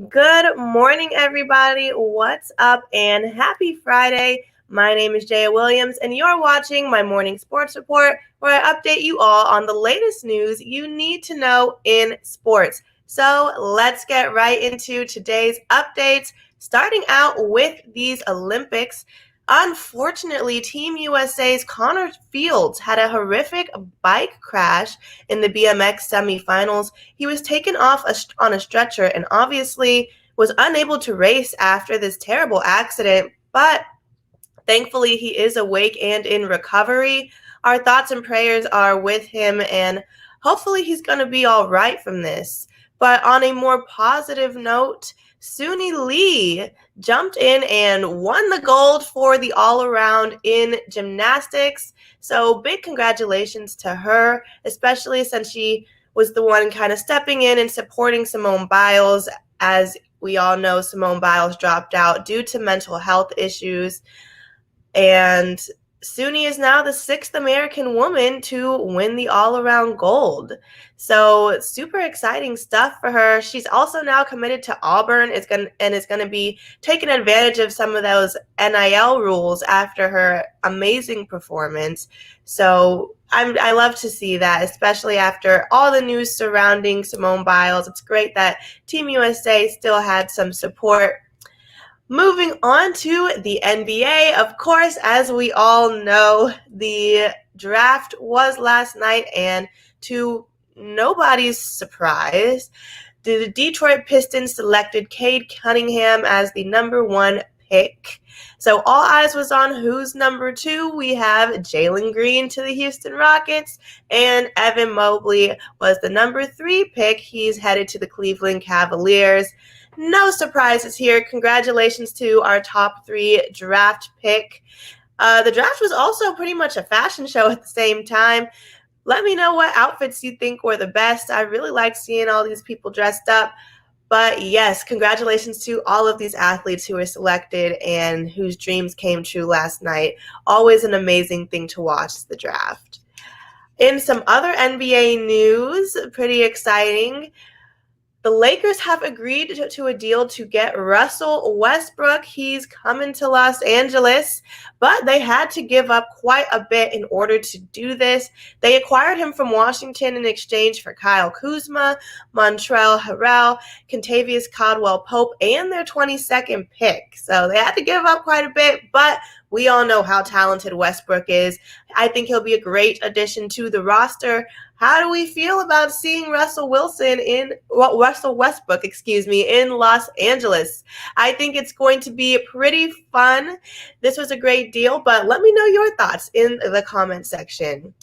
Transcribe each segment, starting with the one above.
Good morning, everybody. What's up? And happy Friday. My name is Jaya Williams, and you're watching my morning sports report where I update you all on the latest news you need to know in sports. So let's get right into today's updates, starting out with these Olympics. Unfortunately, Team USA's Connor Fields had a horrific bike crash in the BMX semifinals. He was taken off on a stretcher and obviously was unable to race after this terrible accident, but thankfully he is awake and in recovery. Our thoughts and prayers are with him, and hopefully he's going to be all right from this. But on a more positive note, Suni Lee jumped in and won the gold for the all-around in gymnastics. So big congratulations to her, especially since she was the one kind of stepping in and supporting Simone Biles. As we all know, Simone Biles dropped out due to mental health issues. And Suni is now the 6th American woman to win the all-around gold. So super exciting stuff for her. She's also now committed to Auburn is going to be taking advantage of some of those NIL rules after her amazing performance. So I love to see that, especially after all the news surrounding Simone Biles. It's great that Team USA still had some support. Moving on to the NBA, of course, as we all know, the draft was last night, and to nobody's surprise, the Detroit Pistons selected Cade Cunningham as the number 1 pick. So all eyes was on who's number 2. We have Jalen Green to the Houston Rockets, and Evan Mobley was the number 3 pick. He's headed to the Cleveland Cavaliers. No surprises here. Congratulations to our top 3 draft pick. The draft was also pretty much a fashion show at the same time. Let me know what outfits you think were the best. I really like seeing all these people dressed up. But yes, congratulations to all of these athletes who were selected and whose dreams came true last night. Always an amazing thing to watch, the draft. In some other NBA news, pretty exciting. The Lakers have agreed to a deal to get Russell Westbrook. He's coming to Los Angeles, but they had to give up quite a bit in order to do this. They acquired him from Washington in exchange for Kyle Kuzma, Montrezl Harrell, Kentavious Caldwell-Pope, and their 22nd pick. So they had to give up quite a bit, but we all know how talented Westbrook is. I think he'll be a great addition to the roster. How do we feel about seeing Russell Westbrook, in Los Angeles? I think it's going to be pretty fun. This was a great deal, but let me know your thoughts in the comment section.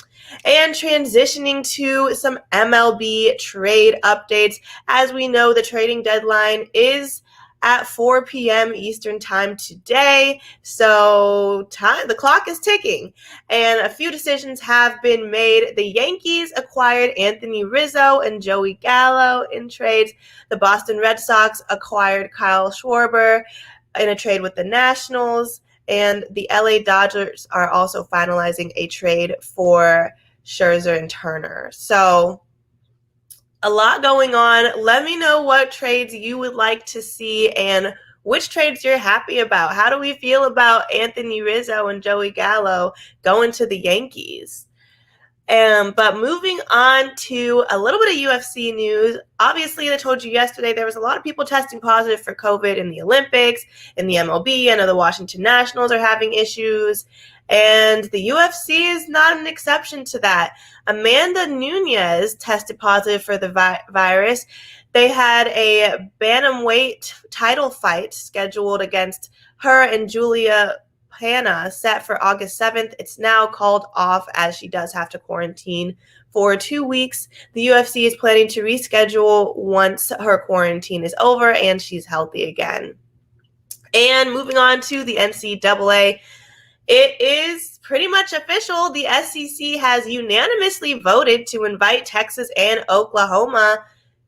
And transitioning to some MLB trade updates. As we know, the trading deadline is at 4 p.m. Eastern time today. So the clock is ticking, and a few decisions have been made. The Yankees acquired Anthony Rizzo and Joey Gallo in trades. The Boston Red Sox acquired Kyle Schwarber in a trade with the Nationals, and the LA Dodgers are also finalizing a trade for Scherzer and Turner. So a lot going on. Let me know what trades you would like to see and which trades you're happy about. How do we feel about Anthony Rizzo and Joey Gallo going to the Yankees? But moving on to a little bit of UFC news. Obviously, I told you yesterday there was a lot of people testing positive for COVID in the Olympics, in the MLB. I know the Washington Nationals are having issues, and the UFC is not an exception to that. Amanda Nunes tested positive for the virus. They had a bantamweight title fight scheduled against her and Julia Hanna set for August 7th. It's now called off as she does have to quarantine for 2 weeks. The UFC is planning to reschedule once her quarantine is over and she's healthy again. And moving on to the NCAA, it is pretty much official. The SEC has unanimously voted to invite Texas and Oklahoma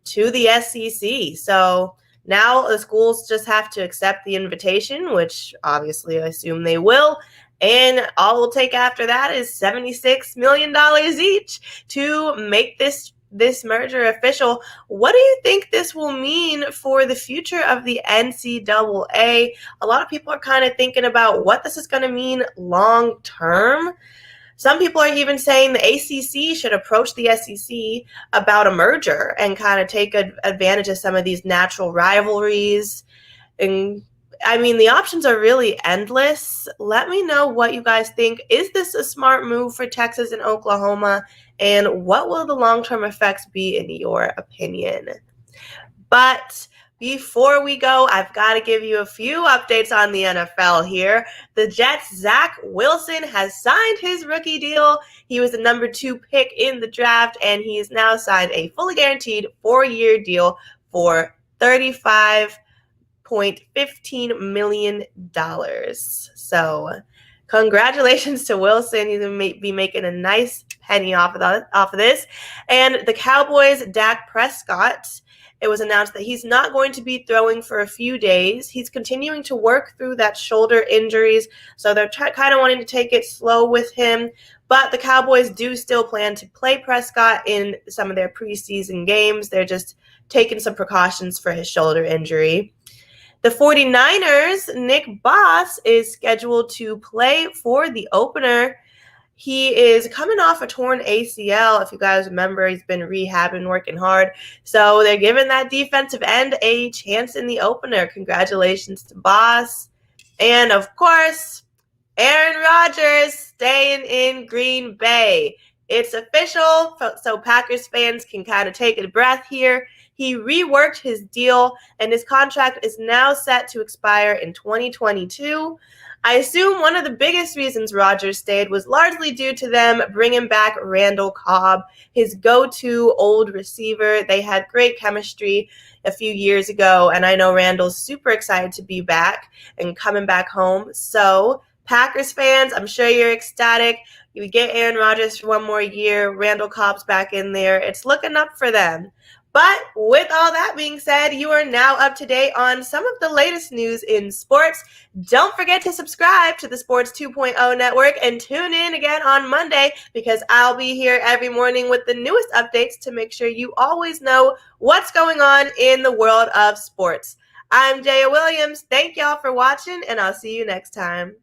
to the SEC. So now the schools just have to accept the invitation, which obviously I assume they will. And all we'll take after that is $76 million each to make this this merger official. What do you think this will mean for the future of the NCAA? A lot of people are kind of thinking about what this is going to mean long term. Some people are even saying the ACC should approach the SEC about a merger and kind of take advantage of some of these natural rivalries. And I mean, the options are really endless. Let me know what you guys think. Is this a smart move for Texas and Oklahoma? And what will the long-term effects be in your opinion? But before we go, I've got to give you a few updates on the NFL here. The Jets' Zach Wilson has signed his rookie deal. He was the number 2 pick in the draft, and he has now signed a fully guaranteed 4-year deal for $35.15 million. So congratulations to Wilson. He's going to be making a nice penny off of this. And the Cowboys' Dak Prescott, it was announced that he's not going to be throwing for a few days. He's continuing to work through that shoulder injuries, so they're kind of wanting to take it slow with him. But the Cowboys do still plan to play Prescott in some of their preseason games. They're just taking some precautions for his shoulder injury. The 49ers, Nick Boss, is scheduled to play for the opener. He is coming off a torn ACL. If you guys remember, he's been rehabbing, working hard. So they're giving that defensive end a chance in the opener. Congratulations to Boss. And, of course, Aaron Rodgers staying in Green Bay. It's official, so Packers fans can kind of take a breath here. He reworked his deal, and his contract is now set to expire in 2022. I assume one of the biggest reasons Rodgers stayed was largely due to them bringing back Randall Cobb, his go-to old receiver. They had great chemistry a few years ago, and I know Randall's super excited to be back and coming back home. So, Packers fans, I'm sure you're ecstatic. You get Aaron Rodgers for one more year. Randall Cobb's back in there. It's looking up for them. But with all that being said, you are now up to date on some of the latest news in sports. Don't forget to subscribe to the Sports 2.0 Network and tune in again on Monday, because I'll be here every morning with the newest updates to make sure you always know what's going on in the world of sports. I'm Jaya Williams. Thank y'all for watching, and I'll see you next time.